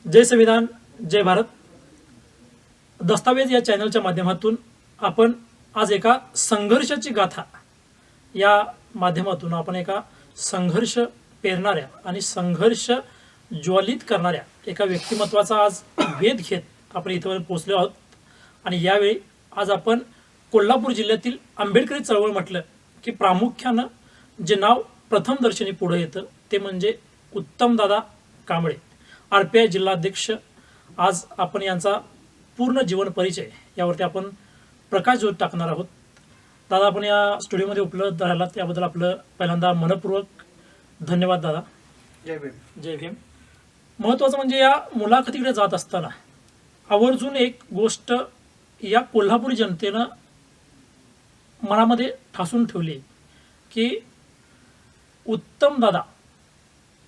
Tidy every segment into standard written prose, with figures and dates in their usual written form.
जय संविधान, जय भारत. दस्तावेज या चॅनलच्या माध्यमातून आपण आज एका संघर्षाची गाथा या माध्यमातून आपण एका संघर्ष पेरणाऱ्या आणि संघर्ष ज्वलित करणाऱ्या एका व्यक्तिमत्वाचा आज वेध घेत आपण इथवर पोहोचलो आहोत. आणि यावेळी आज आपण कोल्हापूर जिल्ह्यातील आंबेडकरी चळवळ म्हटलं की प्रामुख्यानं जे नाव प्रथम दर्शनी पुढे येतं ते म्हणजे उत्तमदादा कांबळे, RPI जिल्हाध्यक्ष. आज आपण यांचा पूर्ण जीवन परिचय यावरती आपण प्रकाश जोत टाकणार आहोत. दादा, आपण या स्टुडिओमध्ये उपलब्ध राहिला त्याबद्दल आपलं पहिल्यांदा मनपूर्वक धन्यवाद दादा. जय भीम. जय भीम. महत्त्वाचं म्हणजे या मुलाखतीकडे जात असताना आवर्जून एक गोष्ट या कोल्हापुरी जनतेनं मनामध्ये ठासून ठेवली की उत्तमदादा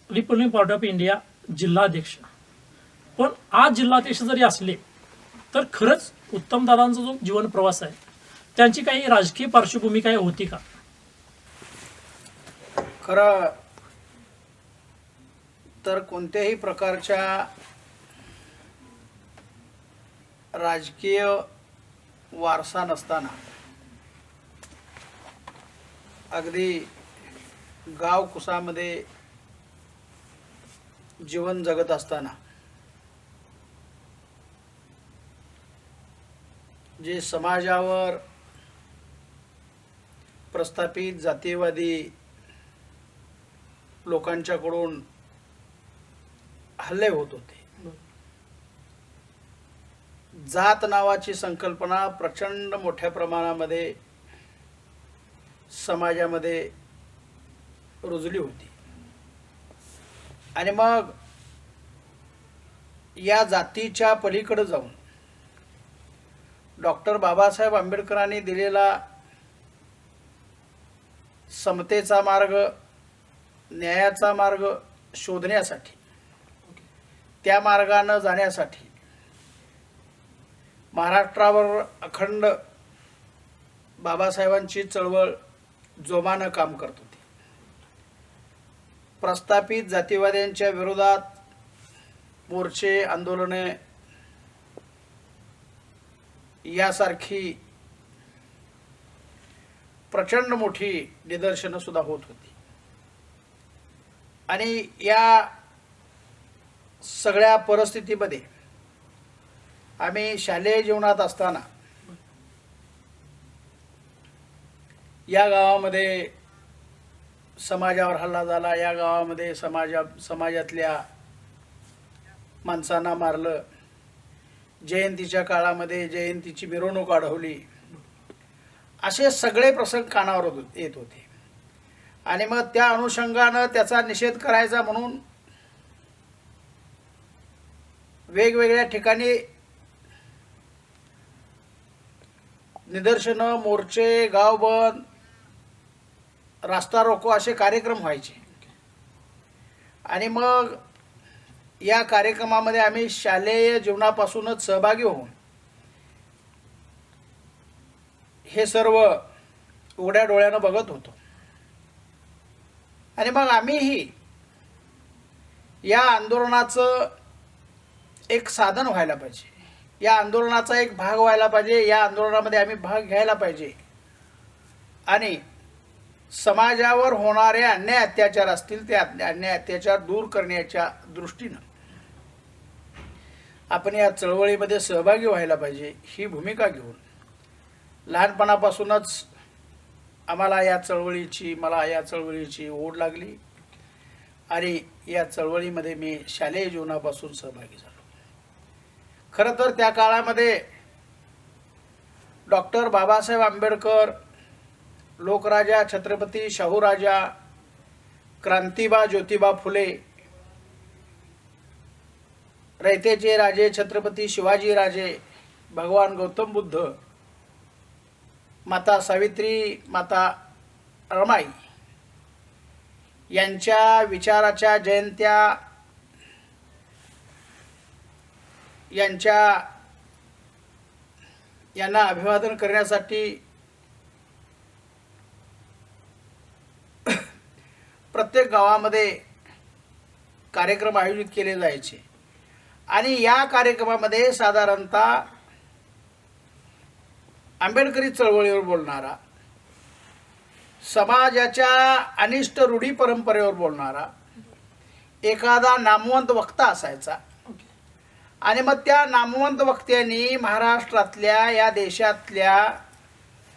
रिपब्लिकन पार्टी ऑफ इंडिया जिल्हाध्यक्ष. पण आज जिल्हाध्यक्ष जरी असले तर खरंच उत्तमदादांचा जो जीवन प्रवास आहे त्यांची काही राजकीय पार्श्वभूमी काय होती का? खरं तर कोणत्याही प्रकारच्या राजकीय वारसा नसताना अगदी गाव कुसामध्ये जीवन जगत असताना जे समाजावर प्रस्थापित जातीयवादी लोकांच्याकडून हल्ले होत होते. जात नावाची संकल्पना प्रचंड मोठ्या प्रमाणामध्ये समाजामध्ये रुजली होती. आणि मग या जातीच्या पलीकडे जाऊन डॉक्टर बाबासाहेब आंबेडकरांनी दिलेला समतेचा मार्ग, न्यायाचा मार्ग शोधण्यासाठी, त्या मार्गाने जाण्यासाठी महाराष्ट्रावर अखंड बाबासाहेबांची चळवळ जोमानं काम करत होती. प्रस्थापित जातीवाद्यांच्या विरोधात मोर्चे, आंदोलने यासारखी प्रचंड मोठी निदर्शनं सुद्धा होत होती. आणि या सगळ्या परिस्थितीमध्ये आम्ही शालेय जीवनात असताना या गावामध्ये समाजावर हल्ला झाला, या गावामध्ये समाजातल्या माणसांना मारलं, जयंतीच्या काळामध्ये जयंतीची मिरवणूक अडवली, असे सगळे प्रसंग कानावर येत होते. आणि मग त्या अनुषंगानं त्याचा निषेध करायचा म्हणून वेगवेगळ्या ठिकाणी निदर्शनं, मोर्चे, गाव बंद, रास्ता रोको असे कार्यक्रम व्हायचे. आणि मग या कार्यक्रमामध्ये आम्ही शालेय जीवनापासूनच सहभागी होऊन हे सर्व उघड्या डोळ्यानं बघत होतो. आणि मग आम्हीही या आंदोलनाचं एक साधन व्हायला पाहिजे, या आंदोलनाचा एक भाग व्हायला पाहिजे, या आंदोलनामध्ये आम्ही भाग घ्यायला पाहिजे. आणि समाजावर होणारे अन्याय अत्याचार असतील ते अन्याय अत्याचार दूर करण्याच्या दृष्टीनं आपण या चळवळीमध्ये सहभागी व्हायला पाहिजे, ही भूमिका घेऊन लहानपणापासूनच मला या चळवळीची ओढ लागली. आणि या चळवळीमध्ये मी शालेय जीवनापासून सहभागी झालो. खरं तर त्या काळामध्ये डॉक्टर बाबासाहेब आंबेडकर, लोकराजा छत्रपती शाहूराजा, क्रांतिबा ज्योतिबा फुले, रयतेचे राजे छत्रपती शिवाजीराजे, भगवान गौतम बुद्ध, माता सावित्री, माता रमाई यांच्या विचाराच्या जयंत्या, यांना अभिवादन करण्यासाठी प्रत्येक गावामध्ये कार्यक्रम आयोजित केले जायचे. आणि या कार्यक्रमामध्ये साधारणतः आंबेडकरी चळवळीवर बोलणारा, समाजाच्या अनिष्ट रूढी परंपरेवर बोलणारा एखादा नामवंत वक्ता असायचा. आणि मग त्या नामवंत वक्त्यांनी महाराष्ट्रातल्या, या देशातल्या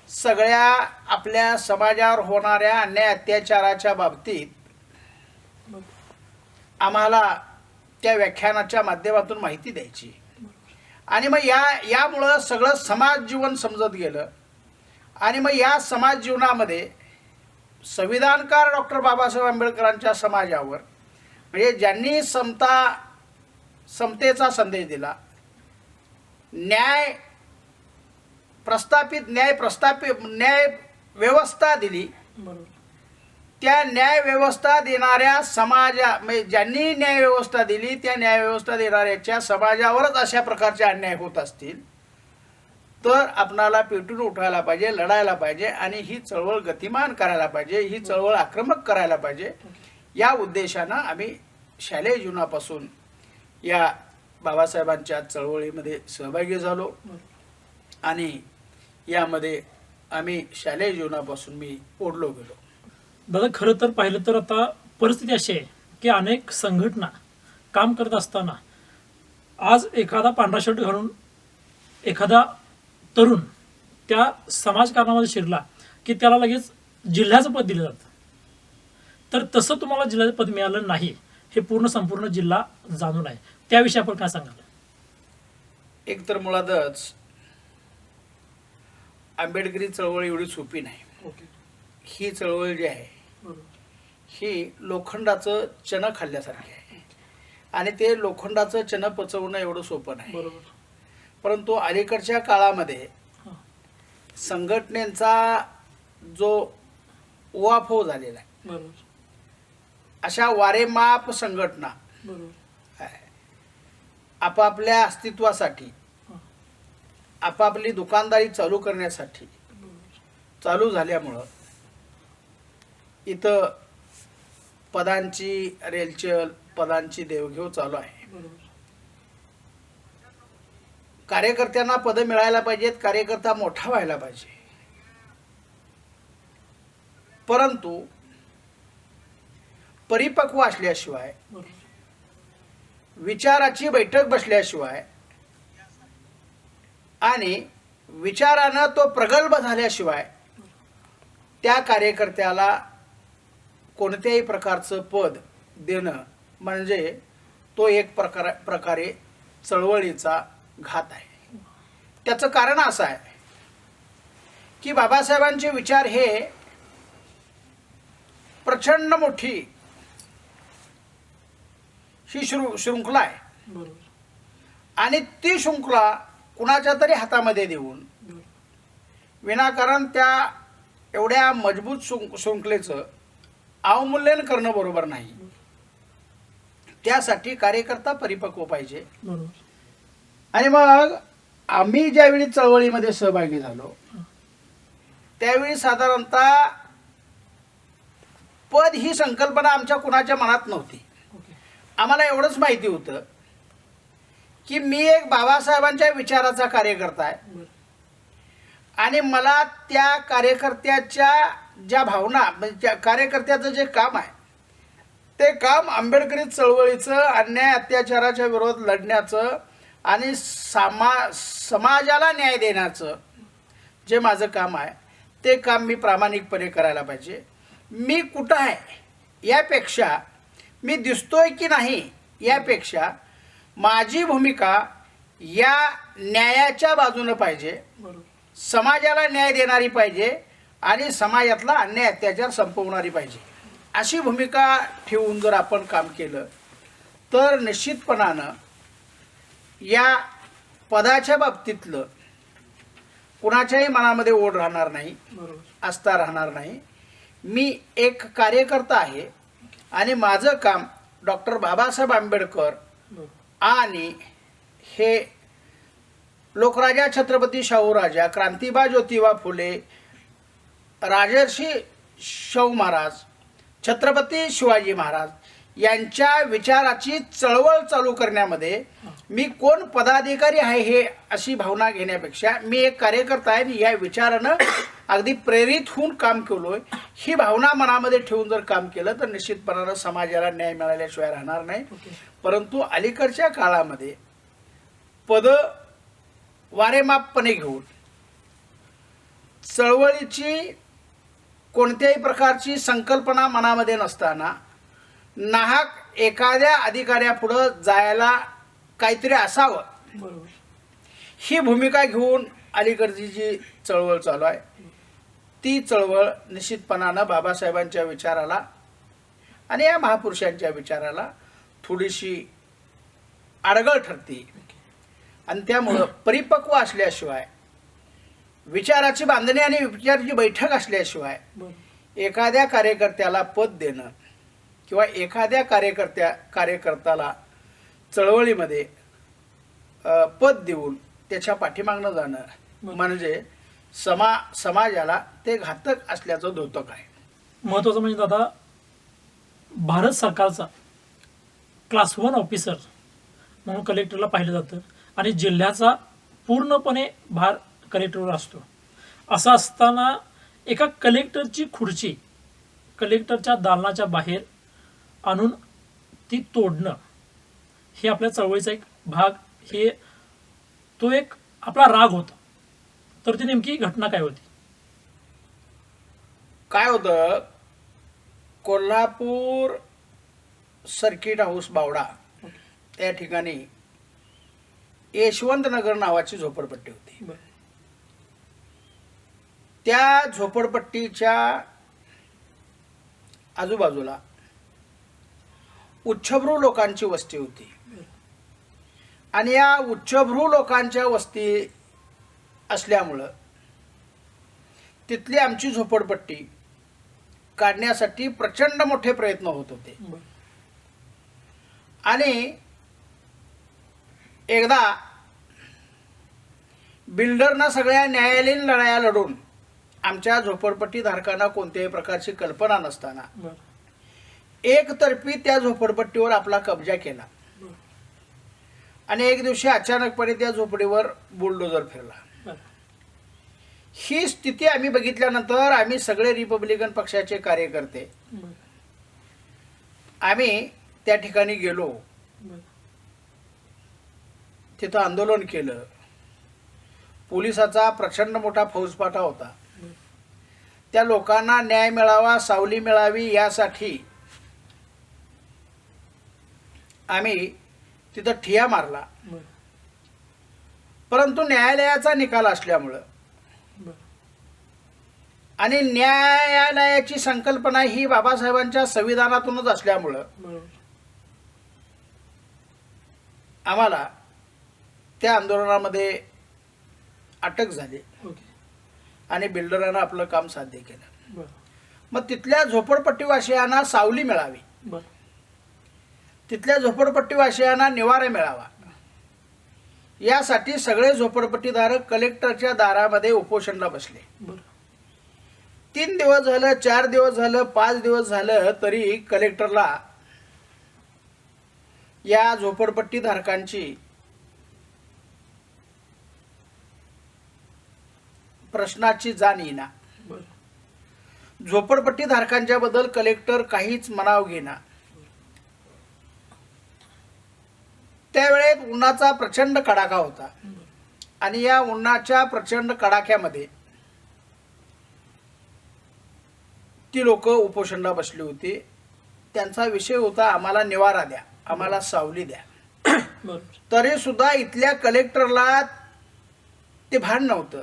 सगळ्या आपल्या समाजावर होणाऱ्या अन्याय अत्याचाराच्या बाबतीत आम्हाला त्या व्याख्यानाच्या माध्यमातून माहिती द्यायची. आणि मग यामुळं सगळं समाज जीवन समजत गेलं. आणि मग या समाज जीवनामध्ये संविधानकार डॉक्टर बाबासाहेब आंबेडकरांच्या समाजावर, म्हणजे ज्यांनी समतेचा संदेश दिला, न्याय व्यवस्था दिली, त्या न्याय व्यवस्था देणाऱ्या म्हणजे ज्यांनी न्याय व्यवस्था दिली त्या न्याय व्यवस्था देणाऱ्याच्या समाजावरच अशा प्रकारचे अन्याय होत असतील तर आपणाला पेटून उठायला पाहिजे, लढायला पाहिजे आणि ही चळवळ गतिमान करायला पाहिजे, ही चळवळ आक्रमक करायला पाहिजे. या उद्देशानं आम्ही शालेय जीवनापासून या बाबासाहेबांच्या चळवळीमध्ये सहभागी झालो. आणि यामध्ये आम्ही शालेय जीवनापासून मी ओढलो गेलो. दादा, खरं तर पाहिलं तर आता परिस्थिती अशी आहे की अनेक संघटना काम करत असताना आज एखादा पांढरा शर्ट घालून एखादा तरुण त्या समाजकारणामध्ये शिरला की त्याला लगेच जिल्ह्याचं पद दिलं जातं. तर तसं तुम्हाला जिल्ह्याचं पद मिळालं नाही हे संपूर्ण जिल्हा जाणून आहे. त्याविषयी आपण काय सांगाल? एक तर मुळातच आंबेडकरी चळवळ एवढी सोपी नाही. ही चळवळ जी आहे ही लोखंडाचं चणं खाल्ल्यासारखी आहे. आणि ते लोखंडाचं चणं पचवणं एवढं सोपं नाही. परंतु अलीकडच्या काळामध्ये संघटनेचा जो उहापोह झालेला आहे, अशा वारेमाप संघटना आपापल्या अस्तित्वासाठी, आपापली दुकानदारी चालू करण्यासाठी चालू झाल्यामुळं इथं पदांची रेलचल, पदांची देवघेव चालू आहे. कार्यकर्त्यांना पद मिळायला पाहिजेत, कार्यकर्ता मोठा व्हायला पाहिजे. परंतु परिपक्व असल्याशिवाय, विचाराची बैठक बसल्याशिवाय आणि विचारानं तो प्रगल्भ झाल्याशिवाय त्या कार्यकर्त्याला कोणत्याही प्रकारचं पद देणं म्हणजे तो एक प्रकारे चळवळीचा घात आहे. त्याचं कारण असं आहे की बाबासाहेबांचे विचार हे प्रचंड मोठी ही शृंखला आहे. आणि ती शृंखला कुणाच्या तरी हातामध्ये देऊन विनाकारण त्या एवढ्या मजबूत शृंखलेचं अवमूल्यन करणं बरोबर नाही. त्यासाठी कार्यकर्ता परिपक्व पाहिजे. आणि मग आम्ही ज्यावेळी चळवळीमध्ये सहभागी झालो त्यावेळी साधारणतः पद ही संकल्पना आमच्या कुणाच्या मनात नव्हती. आम्हाला एवढंच माहिती होतं की मी एक बाबासाहेबांच्या विचाराचा कार्यकर्ता आहे आणि मला त्या कार्यकर्त्याच्या ज्या भावना, म्हणजे कार्यकर्त्याचं जे काम आहे ते काम आंबेडकरी चळवळीचं, अन्याय अत्याचाराच्या विरोध लढण्याचं आणि समाजाला न्याय देण्याचं जे माझं काम आहे ते काम मी प्रामाणिकपणे करायला पाहिजे. मी कुठं आहे यापेक्षा, मी दिसतोय की नाही यापेक्षा माझी भूमिका या न्यायाच्या बाजूनं पाहिजे, समाजाला न्याय देणारी पाहिजे आणि समाजातला अन्याय अत्याचार संपवणारी पाहिजे. अशी भूमिका ठेवून जर आपण काम केलं तर निश्चितपणानं या पदाच्या बाबतीतलं कुणाच्याही मनामध्ये ओढ राहणार नाही, आस्था राहणार नाही. मी एक कार्यकर्ता आहे आणि माझं काम डॉक्टर बाबासाहेब आंबेडकर आणि हे लोकराजा छत्रपती शाहूराजा, क्रांतिबा ज्योतिबा फुले, राजर्षी शाहू महाराज, छत्रपती शिवाजी महाराज यांच्या विचाराची चळवळ चालू करण्यामध्ये मी कोण पदाधिकारी आहे हे अशी भावना घेण्यापेक्षा मी एक कार्यकर्ता आहे आणि या विचारानं अगदी प्रेरित होऊन काम केलोय ही भावना मनामध्ये ठेवून जर काम केलं तर निश्चितपणानं समाजाला न्याय मिळाल्याशिवाय राहणार नाही. परंतु अलीकडच्या काळामध्ये पद वारेमापपणे घेऊन चळवळीची कोणत्याही प्रकारची संकल्पना मनामध्ये नसताना नाहक एखाद्या अधिकाऱ्यापुढं जायला काहीतरी असावं बरोबर. ही भूमिका घेऊन अलीकडची जी चळवळ चालू आहे ती चळवळ निश्चितपणानं बाबासाहेबांच्या विचाराला आणि या महापुरुषांच्या विचाराला थोडीशी आडगळ ठरते आणि त्यामुळं परिपक्व असल्याशिवाय विचाराची बांधणी आणि विचाराची बैठक असल्याशिवाय बरोबर. एखाद्या कार्यकर्त्याला पद देणं किंवा एखाद्या कार्यकर्त्याला चळवळीमध्ये पद देऊन त्याच्या पाठीमागनं जाणं म्हणजे समाजाला ते घातक असल्याचं द्योतक आहे. महत्वाचं म्हणजे दादा भारत सरकारचा क्लास 1 ऑफिसर म्हणून कलेक्टरला पाहिलं जातं आणि जिल्ह्याचा पूर्णपणे भार कलेक्टरवर असतो. असं असताना एका कलेक्टरची खुर्ची कलेक्टरच्या दालनाच्या बाहेर आणून ती तोडणं हे आपल्या चळवळीचा एक भाग हे तो एक आपला राग होता. तर ती नेमकी घटना काय होती? काय होतं कोल्हापूर सर्किट हाऊस बावडा या ठिकाणी यशवंत नगर नावाची झोपडपट्टी होती. त्या झोपडपट्टीच्या आजूबाजूला उच्चभ्रू लोकांची वस्ती होती आणि या उच्चभ्रू लोकांच्या वस्ती असल्यामुळं तिथली आमची झोपडपट्टी काढण्यासाठी प्रचंड मोठे प्रयत्न होत होते. आणि एकदा बिल्डरनं सगळ्या न्यायालयीन लढाया लढून आमच्या झोपडपट्टी धारकांना कोणत्याही प्रकारची कल्पना नसताना एकतर्फी त्या झोपडपट्टीवर आपला कब्जा केला आणि एक दिवशी अचानकपणे त्या झोपडीवर बुलडोजर फिरला. ही स्थिती आम्ही बघितल्यानंतर आम्ही सगळे रिपब्लिकन पक्षाचे कार्यकर्ते आम्ही त्या ठिकाणी गेलो, तिथं आंदोलन केलं. पोलिसाचा प्रचंड मोठा फौजफाटा होता. त्या लोकांना न्याय मिळावा, सावली मिळावी यासाठी आम्ही तिथं ठिया मारला. परंतु न्यायालयाचा निकाल असल्यामुळं आणि न्यायालयाची संकल्पना ही बाबासाहेबांच्या संविधानातूनच असल्यामुळं आम्हाला त्या आंदोलनामध्ये अटक झाली आणि बिल्डरानं आपलं काम साध्य केलं. मग तिथल्या झोपडपट्टीवासियांना सावली मिळावी, तिथल्या झोपडपट्टीवासियांना निवारा मिळावा यासाठी सगळे झोपडपट्टीधारक कलेक्टरच्या दारामध्ये उपोषणला बसले. 3 दिवस झालं, 4 दिवस झालं, 5 दिवस झालं तरी कलेक्टरला या झोपडपट्टी धारकांची प्रश्नाची जाण येईना. झोपडपट्टी धारकांच्या बद्दल कलेक्टर काहीच मनाव घेना. त्यावेळेत उन्हाचा प्रचंड कडाका होता आणि या उन्हाच्या प्रचंड कडाक्यामध्ये ती लोक उपोषणला बसली होती. त्यांचा विषय होता आम्हाला निवारा द्या, आम्हाला सावली द्या. तरी सुद्धा इथल्या कलेक्टरला ते भान नव्हतं.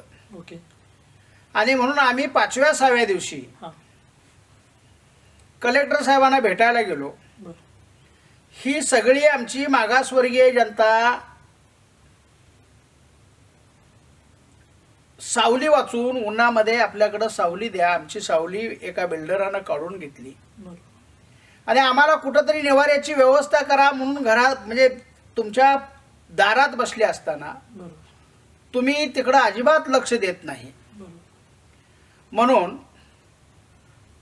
आणि म्हणून आम्ही 5व्या-6व्या दिवशी कलेक्टर साहेबांना भेटायला गेलो. ही सगळी आमची मागासवर्गीय जनता सावली वाचून उन्हामध्ये आपल्याकडं सावली द्या, आमची सावली एका बिल्डरानं काढून घेतली आणि आम्हाला कुठंतरी निवाऱ्याची व्यवस्था करा म्हणून घरात म्हणजे तुमच्या दारात बसले असताना तुम्ही तिकडं अजिबात लक्ष देत नाही. म्हणून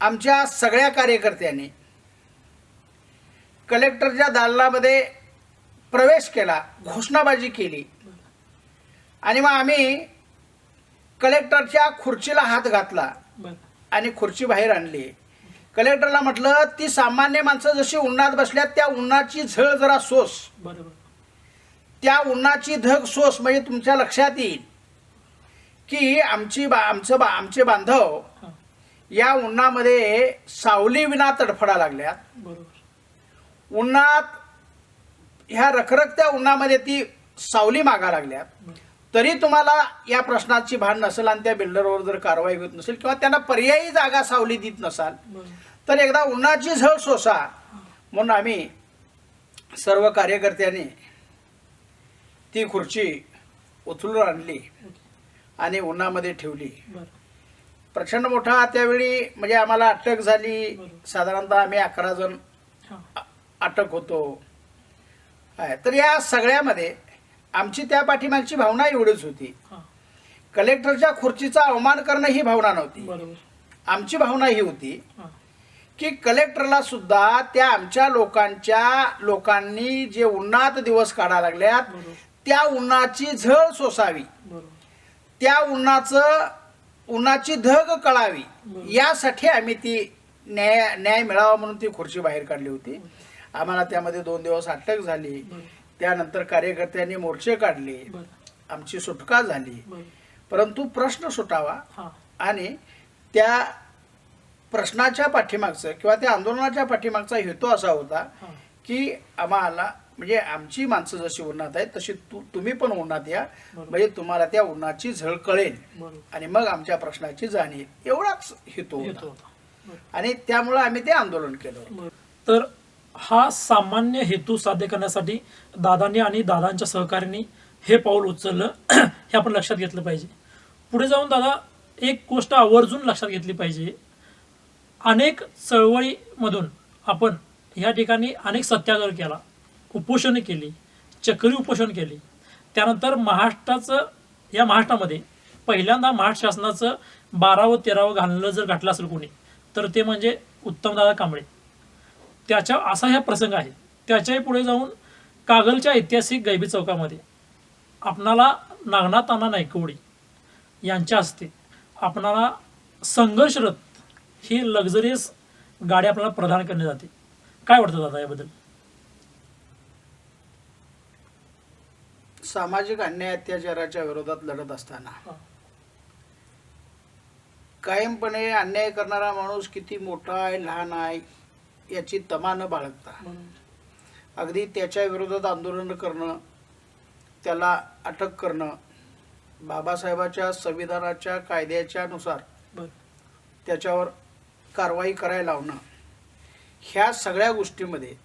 आमच्या सगळ्या कार्यकर्त्यांनी कलेक्टरच्या दालनामध्ये प्रवेश केला, घोषणाबाजी केली आणि मग आम्ही कलेक्टरच्या खुर्चीला हात घातला बरं आणि खुर्ची बाहेर आणली. कलेक्टरला म्हटलं, ती सामान्य माणसं जशी उन्हात बसल्यात त्या उन्हाची झळ जरा सोस, बरोबर त्या उन्हाची धग सोस, म्हणजे तुमच्या लक्षात येईल की आमचे बांधव हां या उन्हामध्ये सावली विना तडफडा लागल्यात. बरोबर उन्हात ह्या रखरखत्या उन्हामध्ये ती सावली मागा लागल्यात. तरी तुम्हाला या प्रश्नाची भान नसेल आणि त्या बिल्डरवर जर कारवाई होत नसेल किंवा त्यांना पर्यायी जागा सावली देत नसाल बरोबर तर एकदा उन्हाची झळ सोसा म्हणून आम्ही सर्व कार्यकर्त्यांनी ती खुर्ची उचलून आणली आणि उन्हामध्ये ठेवली. बरं प्रचंड मोठा त्यावेळी म्हणजे आम्हाला अटक झाली. बरोबर. साधारणतः आम्ही 11 जण हां अटक होतो. तर या सगळ्यामध्ये आमची त्या पाठीमागची भावना एवढीच होती. हां कलेक्टरच्या खुर्चीचा अवमान करणं ही भावना नव्हती. बरोबर आमची भावना ही होती हां की कलेक्टरला सुद्धा त्या आमच्या लोकांनी जे उन्हात दिवस काढा लागल्यात बरोबर त्या उन्हाची झळ सोसावी, बरोबर त्या उन्हाची धग कळावी, बरोबर. यासाठी आम्ही ती न्याय मिळावा म्हणून ती खुर्ची बाहेर काढली होती. आम्हाला त्यामध्ये 2 दिवस अटक झाली. बरं त्यानंतर कार्यकर्त्यांनी मोर्चे काढले, बरं आमची सुटका झाली. बरं परंतु प्रश्न सुटावा हां आणि त्या प्रश्नाच्या पाठीमागचं किंवा त्या आंदोलनाच्या पाठीमागचा हेतू असा होता हां की आम्हाला म्हणजे आमची माणसं जशी उन्हात आहेत तशी तुम्ही पण उन्हात या, बरोबर. म्हणजे तुम्हाला त्या उन्हाची झळ कळेल बरोबर आणि मग आमच्या प्रश्नाची जाणीव, एवढाच हेतू येतो होता. होता. बरं आणि त्यामुळं आम्ही ते आंदोलन केलं. बरं. तर हा सामान्य हेतू साध्य करण्यासाठी दादांनी आणि दादांच्या सहकार्याने हे पाऊल उचललं हे आपण लक्षात घेतलं पाहिजे. पुढे जाऊन दादा एक गोष्ट आवर्जून लक्षात घेतली पाहिजे. अनेक चळवळीमधून आपण या ठिकाणी अनेक सत्याग्रह केला, उपोषणे केली, चक्री उपोषण केली. त्यानंतर महाराष्ट्रामध्ये पहिल्यांदा महाराष्ट्र शासनाचं 12व 13व घालणं जर घातलं असेल कोणी तर ते म्हणजे उत्तमदादा कांबळे. त्याच्या असा हा प्रसंग आहे. त्याच्याही पुढे जाऊन कागलच्या ऐतिहासिक गैबी चौकामध्ये आपणाला नागनाथ अण्णा नायकवडी यांच्या हस्ते आपणाला संघर्षरथ ही लक्झरियस गाडी आपल्याला प्रदान करण्यात जाते. काय वाटतं दादा याबद्दल? सामाजिक अन्याय अत्याचाराच्या विरोधात लढत असताना कायमपणे अन्याय करणारा माणूस किती मोठा आहे लहान आहे याची तमा न बाळगता अगदी त्याच्या विरोधात आंदोलन करणं, त्याला अटक करणं, बाबासाहेबाच्या संविधानाच्या कायद्याच्या नुसार बरं त्याच्यावर कारवाई करायला लावणं, ह्या सगळ्या गोष्टीमध्ये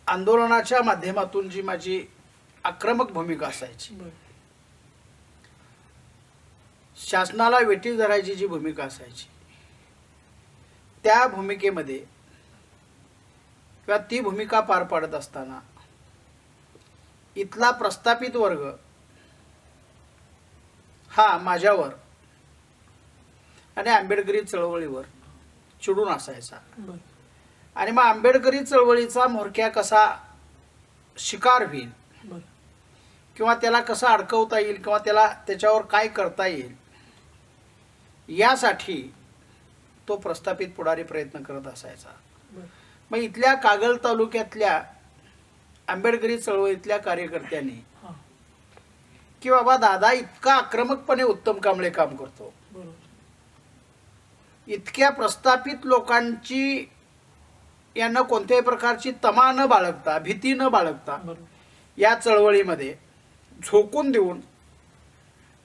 आंदोलनाच्या माध्यमातून जी माझी आक्रमक भूमिका असायची, बरं शासनाला वेठी धरायची जी भूमिका असायची, त्या भूमिकेमध्ये किंवा ती भूमिका पार पाडत असताना इथला प्रस्थापित वर्ग हा माझ्यावर आणि आंबेडकरी चळवळीवर चिडून असायचा. बरं आणि मग आंबेडकरी चळवळीचा म्होरक्या कसा शिकार होईल बरं किंवा त्याला कसा अडकवता येईल किंवा त्याच्यावर काय करता येईल यासाठी तो प्रस्थापित पुढारी प्रयत्न करत असायचा. बरं मग इथल्या कागल तालुक्यातल्या आंबेडकरी चळवळीतल्या कार्यकर्त्यांनी हां की बाबा दादा इतका आक्रमकपणे उत्तम कांबळे काम करतो, बरोबर इतक्या प्रस्थापित लोकांची यांना कोणत्याही प्रकारची तमा न बाळगता, भीती न बाळगता बरोबर या चळवळीमध्ये झोकून देऊन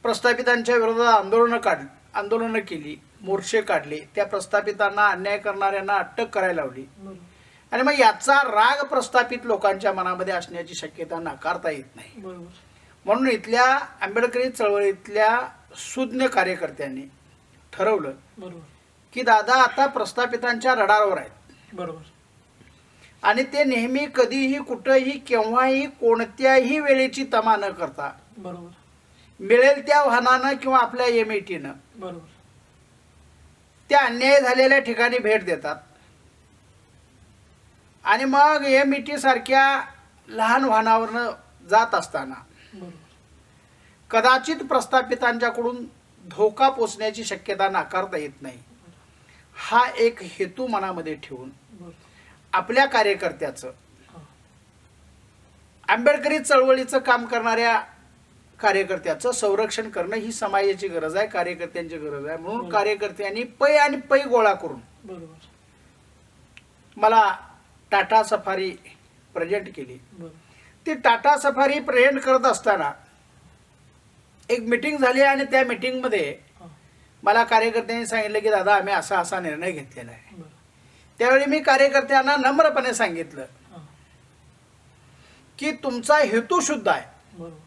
प्रस्थापितांच्या विरोधात आंदोलनं केली, मोर्चे काढले, त्या प्रस्थापितांना अन्याय करणाऱ्यांना अटक करायला लावली. बरोबर आणि मग याचा राग प्रस्थापित लोकांच्या मनामध्ये असण्याची शक्यता नाकारता येत नाही. बरोबर म्हणून इथल्या आंबेडकरी चळवळीतल्या सुज्ञ कार्यकर्त्यांनी ठरवलं बरोबर की दादा आता प्रस्थापितांच्या रडारवर आहेत बरोबर आणि ते नेहमी कधीही कुठंही केव्हाही कोणत्याही वेळेची तमा न करता बरोबर मिळेल त्या वाहनानं किंवा आपल्या एमएटीनं बरोबर त्या अन्याय झालेल्या ठिकाणी भेट देतात आणि मग MIT सारख्या लहान वाहनावरनं जात असताना बरोबर कदाचित प्रस्थापितांच्याकडून धोका पोचण्याची शक्यता नाकारता येत नाही. हा एक हेतू मनामध्ये ठेवून बरोबर आपल्या कार्यकर्त्याचं, हां आंबेडकरी चळवळीचं काम करणाऱ्या कार्यकर्त्याचं संरक्षण करणं ही समाजाची गरज आहे, कार्यकर्त्यांची गरज आहे. म्हणून कार्यकर्त्यांनी पै आणि पै गोळा करून बरोबर मला टाटा सफारी प्रेझेंट केली. बरोबर ती टाटा सफारी प्रेझेंट करत असताना एक मीटिंग झाली आणि त्या मीटिंगमध्ये हां मला कार्यकर्त्यांनी सांगितलं की दादा आम्ही असा असा निर्णय घेतलेला आहे. बरोबर त्यावेळी मी कार्यकर्त्यांना नम्रपणे सांगितलं हां की तुमचा हेतू शुद्ध आहे, बरोबर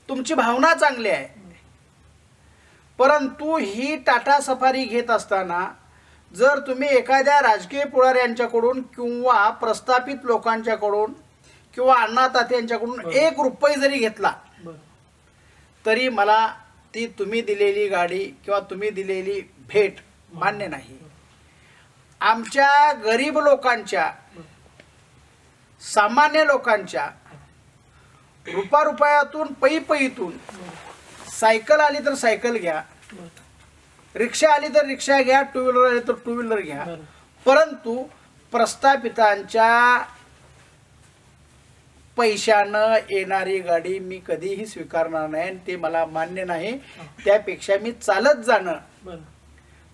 तुमची भावना चांगली आहे, परंतु ही टाटा सफारी घेत असताना जर तुम्ही एखाद्या राजकीय पुढाऱ्यांच्याकडून किंवा प्रस्थापित लोकांच्याकडून किंवा अण्णातात्यांच्याकडून बरोबर. 1 रुपये जरी घेतला बरोबर तरी मला ती तुम्ही दिलेली गाडी किंवा तुम्ही दिलेली भेट मान्य नाही. आमच्या गरीब लोकांच्या, सामान्य लोकांच्या रुपयातून पैतून सायकल आली तर सायकल घ्या, बरोबर रिक्षा आली तर रिक्षा घ्या, टू व्हीलर आली तर टू व्हीलर घ्या, बरोबर परंतु प्रस्थापितांच्या पैशानं येणारी गाडी मी कधीही स्वीकारणार नाही आणि ते मला मान्य नाही. त्यापेक्षा मी चालत जाणं बरोबर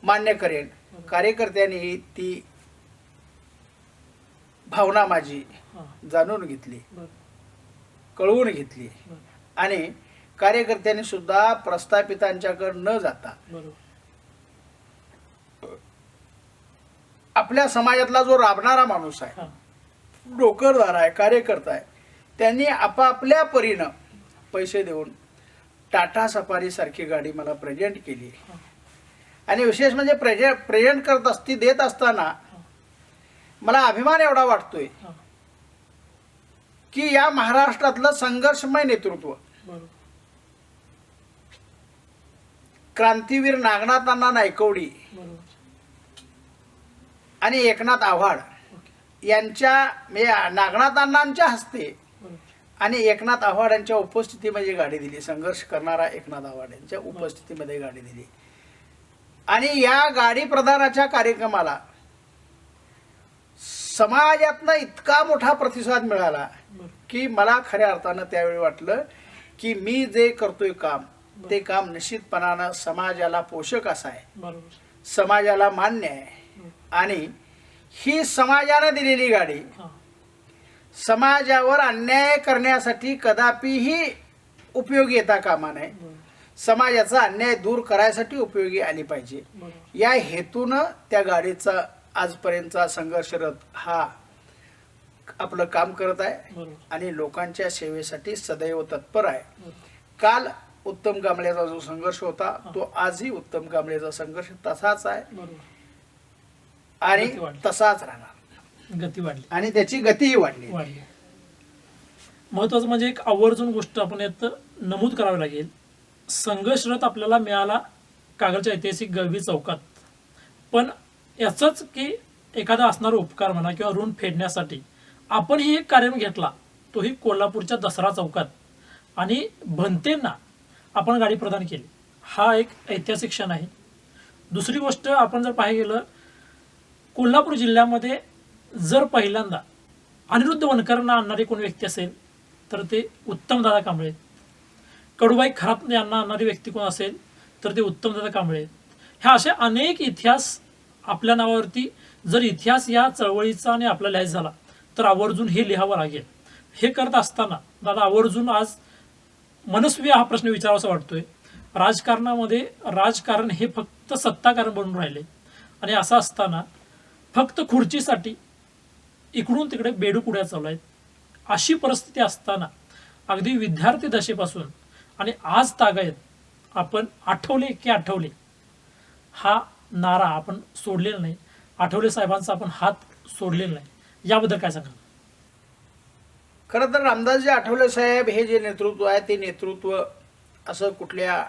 मान्य करेन. कार्यकर्त्यांनी ती भावना माझी हां जाणून घेतली, बरोबर कळवून घेतली बरोबर आणि कार्यकर्त्यांनी सुद्धा प्रस्थापितांच्याकडे न जाता बरोबर आपल्या समाजातला जो राबणारा माणूस आहे, हां नोकरदार आहे, कार्यकर्ता आहे, त्यांनी आपापल्या परीनं पैसे देऊन टाटा सफारी सारखी गाडी मला प्रेझेंट केली. आणि विशेष म्हणजे प्रेझेंट करत असती देत असताना मला अभिमान एवढा वाटतोय हां की या महाराष्ट्रातलं संघर्षमय नेतृत्व बरोबर क्रांतीवीर नागनाथांना नायकवडी बरोबर आणि एकनाथ आव्हाड ओके यांच्या म्हणजे नागनाथांनांच्या हस्ते बरोबर आणि एकनाथ आव्हाड यांच्या उपस्थितीमध्ये गाडी दिली. संघर्ष करणारा एकनाथ आव्हाड यांच्या उपस्थितीमध्ये गाडी दिली आणि या गाडी प्रदानाच्या कार्यक्रमाला समाजातनं इतका मोठा प्रतिसाद मिळाला बरोबर की मला खऱ्या अर्थानं त्यावेळी वाटलं की मी जे करतोय काम ते काम निश्चितपणानं समाजाला पोषक असं आहे, बरोबर समाजाला मान्य आहे आणि ही समाजानं दिलेली गाडी हां समाजावर अन्याय करण्यासाठी कदापिही उपयोगी येता कामा नये. बरोबर समाजाचा अन्याय दूर करायसाठी उपयोगी आली पाहिजे. बरोबर या हेतूनं त्या गाडीचा आजपर्यंतचा संघर्षरथ हा आपलं काम करत आहे बरोबर आणि लोकांच्या सेवेसाठी सदैव तत्पर आहे. बरोबर काल उत्तम कांबळेचा जो संघर्ष होता तो आजही उत्तम कांबळेचा संघर्ष तसाच आहे बरोबर आणि गती वाढली. तसाच राहणार गती वाढली आणि त्याची गतीही वाढली. वाढली. महत्वाचं म्हणजे एक आवर्जून गोष्ट आपण यात नमूद करावी लागेल. संघर्षरथ आपल्याला मिळाला कागलच्या ऐतिहासिक गळवी चौकात, पण याचंच की एखादा असणारा उपकार म्हणा किंवा ऋण फेडण्यासाठी आपणही एक कार्यक्रम घेतला, तोही कोल्हापूरच्या दसरा चौकात आणि भंतेंना आपण गाडी प्रदान केली. हा एक ऐतिहासिक क्षण आहे. दुसरी गोष्ट आपण जर पाहायला गेलं, कोल्हापूर जिल्ह्यामध्ये जर पहिल्यांदा अनिरुद्ध वनकरांना आणणारी कोण व्यक्ती असेल तर ते उत्तमदादा कांबळे. कडूबाई खरात यांना आणणारी व्यक्ती कोण असेल तर ते उत्तमदादा कांबळे. ह्या असे अनेक इतिहास आपल्या नावावरती, जर इतिहास या चळवळीचा आणि आपला लिहायचा झाला तर आवर्जून हे लिहावं लागेल. हे करत असताना दादा आवर्जून आज मनस्वी हा प्रश्न विचारावासा वाटतोय. राजकारणामध्ये राजकारण हे फक्त सत्ताकारण बनून राहिले आणि असं असताना फक्त खुर्चीसाठी इकडून तिकडे बेडूक उड्या चालू आहेत. अशी परिस्थिती असताना अगदी विद्यार्थी दशेपासून आणि आज तागायत आपण आठवले की आठवले हा नारा आपण सोडलेला नाही. आठवले साहेबांचा आपण हात सोडलेला नाही. याबद्दल काय सांगाल? खरं तर रामदासजी आठवले साहेब हे जे नेतृत्व आहे ते नेतृत्व असं कुठल्या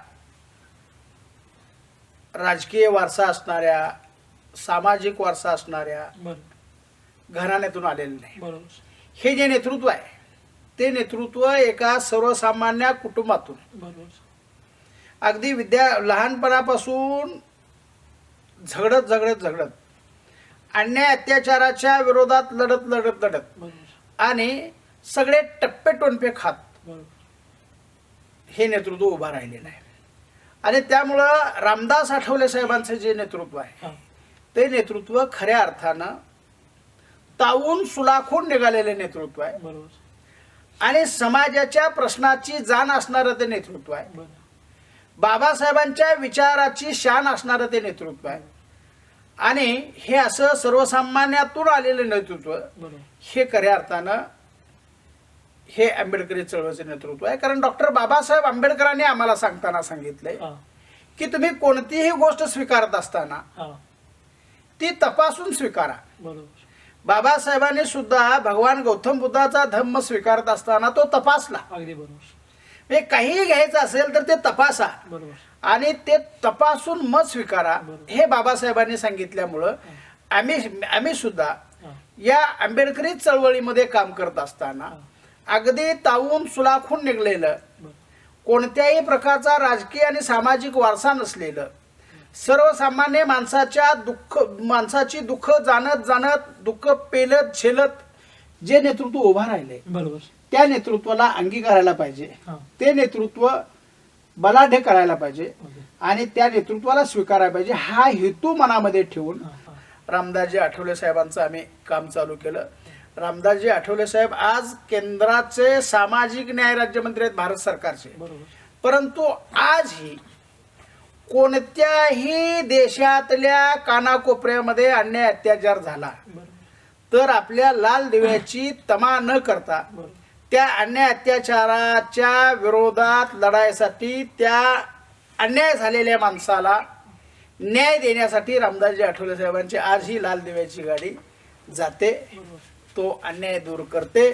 राजकीय वारसा असणाऱ्या, सामाजिक वारसा असणाऱ्या, बरं घराण्यातून आलेलं नाही. बरोबर. हे जे नेतृत्व आहे ते नेतृत्व एका सर्वसामान्य कुटुंबातून बरोबर. अगदी लहानपणापासून झगडत अन्याय अत्याचाराच्या विरोधात लढत बरोबर. आणि सगळे टप्पे टोनपे खात बरोबर. हे नेतृत्व उभं राहिलेलं आहे. आणि त्यामुळं रामदास आठवले साहेबांचं जे नेतृत्व आहे हा. ते नेतृत्व खऱ्या अर्थानं तावून सुलाखून निघालेले नेतृत्व आहे बरोबर. आणि समाजाच्या प्रश्नाची जाण असणारं ते नेतृत्व आहे. बरोबर. बाबासाहेबांच्या विचाराची शान असणारं ते नेतृत्व आहे. आणि हे असं सर्वसामान्यातून आलेलं नेतृत्व बरोबर. हे खऱ्या अर्थानं हे आंबेडकरी चळवळीचं नेतृत्व आहे. कारण डॉक्टर बाबासाहेब आंबेडकरांनी आम्हाला सांगताना सांगितलंय हा. की तुम्ही कोणतीही गोष्ट स्वीकारत असताना हा. ती तपासून स्वीकारा. बरोबर. बाबासाहेबांनी सुद्धा भगवान गौतम बुद्धाचा धम्म स्वीकारत असताना तो तपासला. अगदी बरोबर. म्हणजे काहीही घ्यायचं असेल तर ते तपासा बरोबर. आणि ते तपासून मत स्वीकारा. बरोबर. हे बाबासाहेबांनी सांगितल्यामुळं आम्ही सुद्धा हा. या आंबेडकरी चळवळीमध्ये काम करत असताना हा. अगदी तावून सुलाखून निघलेलं, बरोबर. कोणत्याही प्रकारचा राजकीय आणि सामाजिक वारसा नसलेलं, सर्वसामान्य माणसाची दुःख जाणत दुःख पेलत झेलत जे नेतृत्व उभा राहिले बरोबर. त्या नेतृत्वाला अंगीकारायला पाहिजे. हा. ते नेतृत्व बलाढ्य करायला पाहिजे ओके. आणि त्या नेतृत्वाला स्वीकारायला पाहिजे. हा हेतू मनामध्ये ठेवून हा. हा. रामदासजी आठवले साहेबांचं आम्ही काम चालू केलं. रामदासजी आठवले साहेब आज केंद्राचे सामाजिक न्याय राज्यमंत्री आहेत भारत सरकारचे. बरोबर. परंतु आजही कोणत्याही देशातल्या कानाकोपऱ्यामध्ये अन्याय अत्याचार झाला बरोबर. तर आपल्या लाल दिव्याची तमा न करता बरोबर. त्या अन्याय अत्याचाराच्या विरोधात लढाईसाठी त्या अन्याय झालेल्या माणसाला न्याय देण्यासाठी रामदासजी आठवले साहेबांची आज ही लाल दिव्याची गाडी जाते. बरोबर. तो अन्याय दूर करते,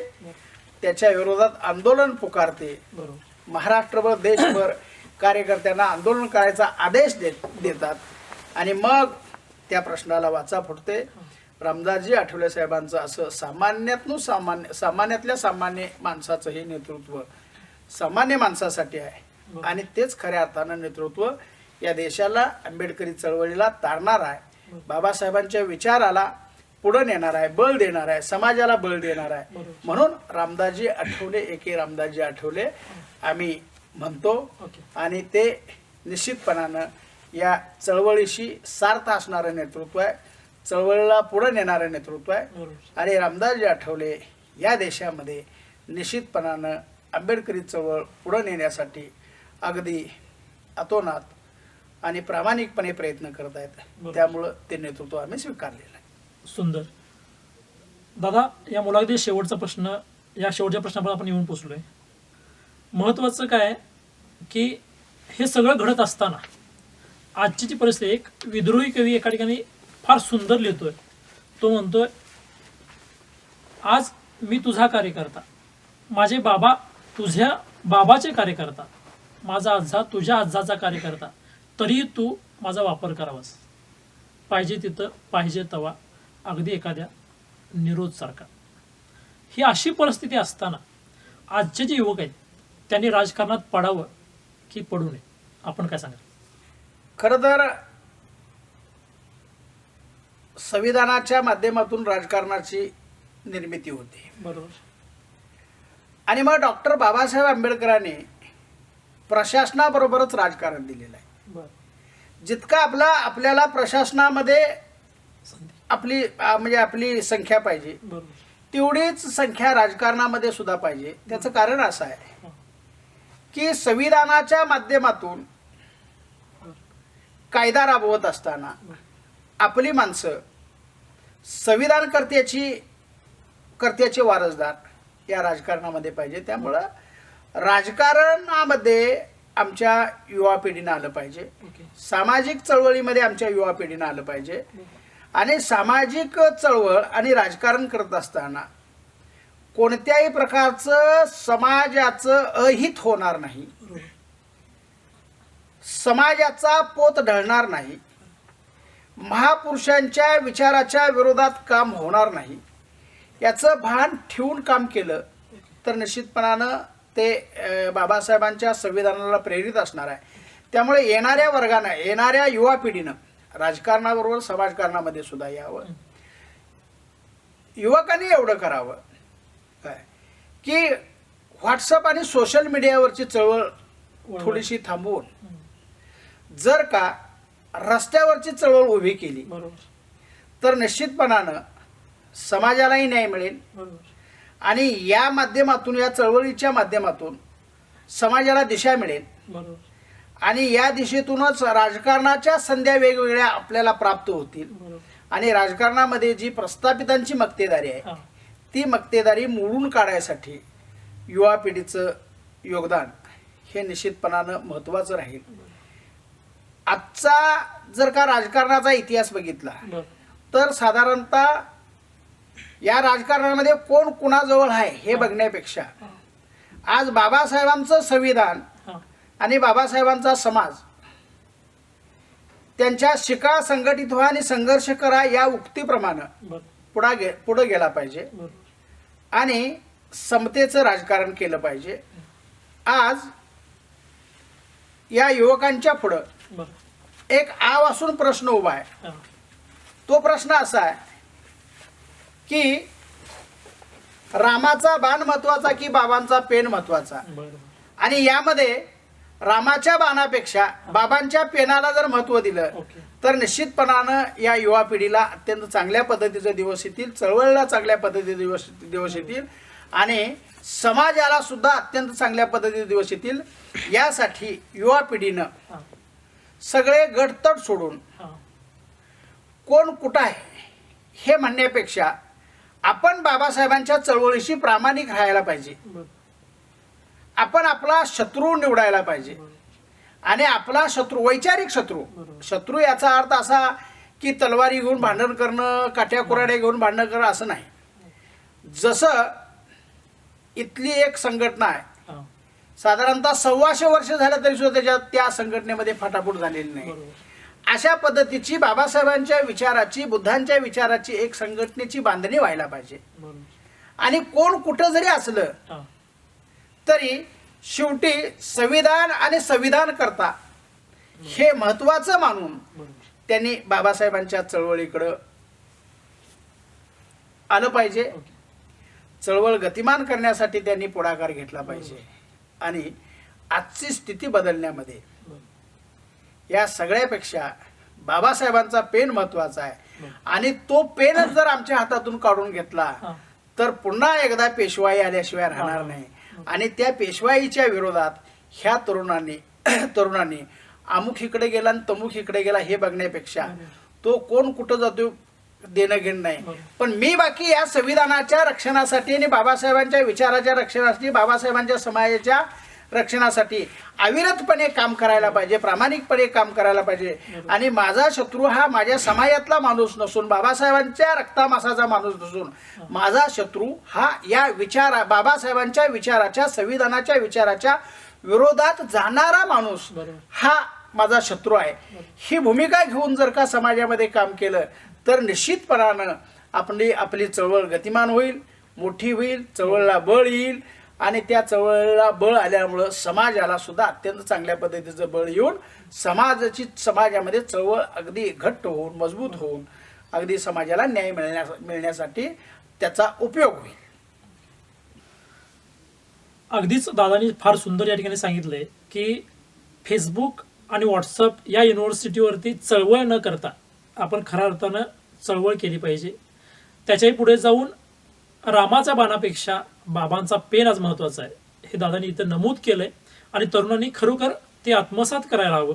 त्याच्या विरोधात आंदोलन पुकारते. बरोबर. महाराष्ट्रभर देशभर कार्यकर्त्यांना आंदोलन करायचा आदेश देतात आणि मग त्या प्रश्नाला वाचा फुटते. रामदासजी आठवले साहेबांचं असं सामान्यातल्या सामान्य माणसाचं हे नेतृत्व सामान्य माणसासाठी आहे आणि तेच खऱ्या अर्थानं नेतृत्व या देशाला आंबेडकरी चळवळीला तारणार आहे. बाबासाहेबांच्या विचाराला पुढे नेणार आहे, बळ देणार आहे, समाजाला बळ देणार आहे. बरोबर. म्हणून रामदासजी आठवले एके रामदासजी आठवले आम्ही म्हणतो ओके. आणि ते निश्चितपणानं या चळवळीशी सार्थ असणारं नेतृत्व आहे, चळवळीला पुढे नेणारं नेतृत्व आहे. बरोबर. आणि रामदासजी आठवले या देशामध्ये निश्चितपणानं आंबेडकरी चळवळ पुढे नेण्यासाठी अगदी अतोनात आणि प्रामाणिकपणे प्रयत्न करत आहेत. बरोबर. त्यामुळं ते नेतृत्व आम्ही स्वीकारलेलं आहे. सुंदर. दादा, या मुलाखतीत शेवटचा प्रश्न, या शेवटच्या प्रश्नावर आपण येऊन पोचलोय. महत्वाचं काय की हे सगळं घडत असताना आजची जी परिस्थिती, एक विद्रोही कवी एका ठिकाणी फार सुंदर लिहितोय. तो म्हणतोय, आज मी तुझा कार्यकर्ता, माझे बाबा तुझ्या बाबाचे कार्यकर्ता, माझा आजा तुझ्या आजाचा कार्यकर्ता, तरी तू माझा वापर करावास, पाहिजे तिथं पाहिजे तवा, अगदी एखाद्या निरोधसारखा. ही अशी परिस्थिती असताना आजचे जे युवक आहेत त्यांनी राजकारणात पडावं की पडू नये, आपण काय सांगाल? खरं तर संविधानाच्या माध्यमातून राजकारणाची निर्मिती होते बरोबर. आणि मग डॉक्टर बाबासाहेब आंबेडकरांनी प्रशासनाबरोबरच राजकारण दिलेलं आहे. बरं. जितका आपल्याला प्रशासनामध्ये संधी. आपली संख्या पाहिजे बरोबर. तेवढीच संख्या राजकारणामध्ये सुद्धा पाहिजे. त्याचं कारण असं आहे की संविधानाच्या माध्यमातून कायदा राबवत असताना आपली माणसं संविधान कर्त्याचे वारसदार या राजकारणामध्ये पाहिजे. त्यामुळं राजकारणामध्ये आमच्या युवा पिढीनं आलं पाहिजे, ओके. सामाजिक चळवळीमध्ये आमच्या युवा पिढीनं आलं पाहिजे. आणि सामाजिक चळवळ आणि राजकारण करत असताना कोणत्याही प्रकारचं समाजाचं अहित होणार नाही, बरोबर. समाजाचा पोत ढळणार नाही, महापुरुषांच्या विचाराच्या विरोधात काम होणार नाही. याचं भान ठेवून काम केलं तर निश्चितपणानं ते बाबासाहेबांच्या संविधानाला प्रेरित असणार आहे. त्यामुळे येणाऱ्या वर्गानं, येणाऱ्या युवा पिढीनं राजकारणाबरोबर समाजकारणामध्ये सुद्धा यावं. युवकांनी एवढं करावं काय की व्हॉट्सअप आणि सोशल मीडियावरची चळवळ थोडीशी थांबवून जर का रस्त्यावरची चळवळ उभी केली तर निश्चितपणानं समाजालाही न्याय मिळेल आणि या माध्यमातून, या चळवळीच्या माध्यमातून समाजाला दिशा मिळेल आणि या दिशेतूनच राजकारणाच्या संध्या वेगवेगळ्या आपल्याला प्राप्त होतील आणि राजकारणामध्ये जी प्रस्थापितांची मक्तेदारी आहे ती मक्तेदारी मोडून काढायसाठी युवा पिढीचं योगदान हे निश्चितपणानं महत्त्वाचं राहील. आजचा जर का राजकारणाचा इतिहास बघितला तर साधारणतः या राजकारणामध्ये कोण कुणाजवळ आहे हे बघण्यापेक्षा आज बाबासाहेबांचं संविधान आणि बाबासाहेबांचा समाज त्यांच्या शिका, संघटित व्हा आणि संघर्ष करा या उक्तीप्रमाणे पुढे गेला पाहिजे आणि समतेचं राजकारण केलं पाहिजे. आज या युवकांच्या पुढं एक आवासून प्रश्न उभा आहे. तो प्रश्न असा आहे की रामाचा बाण महत्वाचा की बाबांचा पेन महत्वाचा, आणि यामध्ये रामाच्या बाणापेक्षा बाबांच्या पेनाला जर महत्व दिलं तर निश्चितपणानं या युवा पिढीला अत्यंत चांगल्या पद्धतीचे दिवस येतील, चळवळीला चांगल्या पद्धतीचे दिवस येतील आणि समाजाला सुद्धा अत्यंत चांगल्या पद्धतीचे दिवस येतील. यासाठी युवा पिढीनं सगळे गटतट सोडून कोण कुठं आहे हे म्हणण्यापेक्षा आपण बाबासाहेबांच्या चळवळीशी प्रामाणिक राहायला पाहिजे. आपण आपला शत्रू निवडायला पाहिजे आणि आपला शत्रू वैचारिक शत्रू याचा अर्थ असा की तलवारी घेऊन भांडण करणं, काठ्या कुऱ्हाड्या घेऊन भांडण करणं असं नाही. जसं इथली एक संघटना आहे, साधारणतः 125 वर्ष झालं तरी सुद्धा त्या संघटनेमध्ये फाटाफूट झालेली नाही. अशा पद्धतीची बाबासाहेबांच्या विचाराची, बुद्धांच्या विचाराची एक संघटनेची बांधणी व्हायला पाहिजे. आणि कोण कुठं जरी असलं तरी शेवटी संविधान आणि संविधान करता हे महत्वाचं मानून त्यांनी बाबासाहेबांच्या चळवळीकडं आलं पाहिजे. चळवळ गतिमान करण्यासाठी त्यांनी पुढाकार घेतला पाहिजे आणि आजची स्थिती बदलण्यामध्ये या सगळ्यापेक्षा बाबासाहेबांचा पेन महत्वाचा आहे आणि तो पेनच जर आमच्या हातातून काढून घेतला तर पुन्हा एकदा पेशवाई आल्याशिवाय राहणार नाही. आणि त्या पेशवाईच्या विरोधात ह्या तरुणांनी अमुक इकडे गेला आणि तमुक इकडे गेला हे बघण्यापेक्षा तो कोण कुठं जातो देणं घेणं नाही, पण मी बाकी या संविधानाच्या रक्षणासाठी आणि बाबासाहेबांच्या विचाराच्या रक्षणासाठी, बाबासाहेबांच्या समाजाच्या रक्षणासाठी अविरतपणे काम करायला पाहिजे, प्रामाणिकपणे काम करायला पाहिजे. आणि माझा शत्रू हा माझ्या समाजातला माणूस नसून, बाबासाहेबांच्या रक्तामासाचा माणूस नसून, माझा शत्रू हा या बाबासाहेबांच्या विचाराच्या, संविधानाच्या विचाराच्या विरोधात जाणारा माणूस हा माझा शत्रू आहे. ही भूमिका घेऊन जर का समाजामध्ये काम केलं तर निश्चितपणानं आपली चळवळ गतिमान होईल, मोठी होईल, चळवळीला बळ येईल आणि त्या चळवळीला बळ आल्यामुळं समाजाला सुद्धा अत्यंत चांगल्या पद्धतीचं बळ येऊन समाजामध्ये चळवळ अगदी घट्ट होऊन, मजबूत होऊन अगदी समाजाला न्याय मिळण्यासाठी त्याचा उपयोग होईल. अगदीच दादांनी फार सुंदर या ठिकाणी सांगितलंय की फेसबुक आणि व्हॉट्सअप या युनिव्हर्सिटीवरती चळवळ न करता आपण खऱ्या अर्थानं चळवळ केली पाहिजे. त्याच्याही पुढे जाऊन रामाच्या बाणापेक्षा बाबांचा पेन आज महत्त्वाचा आहे हे दादांनी इथं नमूद केलंय आणि तरुणांनी खरोखर ते आत्मसात करायला हवं.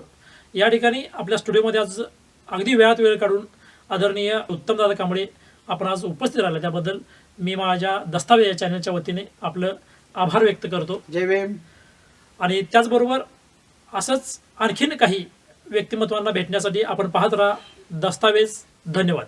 या ठिकाणी आपल्या स्टुडिओमध्ये आज अगदी वेळात वेळ काढून आदरणीय उत्तमदादा कांबळे आपण आज उपस्थित राहिला त्याबद्दल मी माझ्या दस्तावेज या चॅनलच्या वतीने आपलं आभार व्यक्त करतो. जय भीम. आणि त्याचबरोबर असंच आणखीन काही व्यक्तिमत्वांना भेटण्यासाठी आपण पाहत राहा दस्तावेज. धन्यवाद.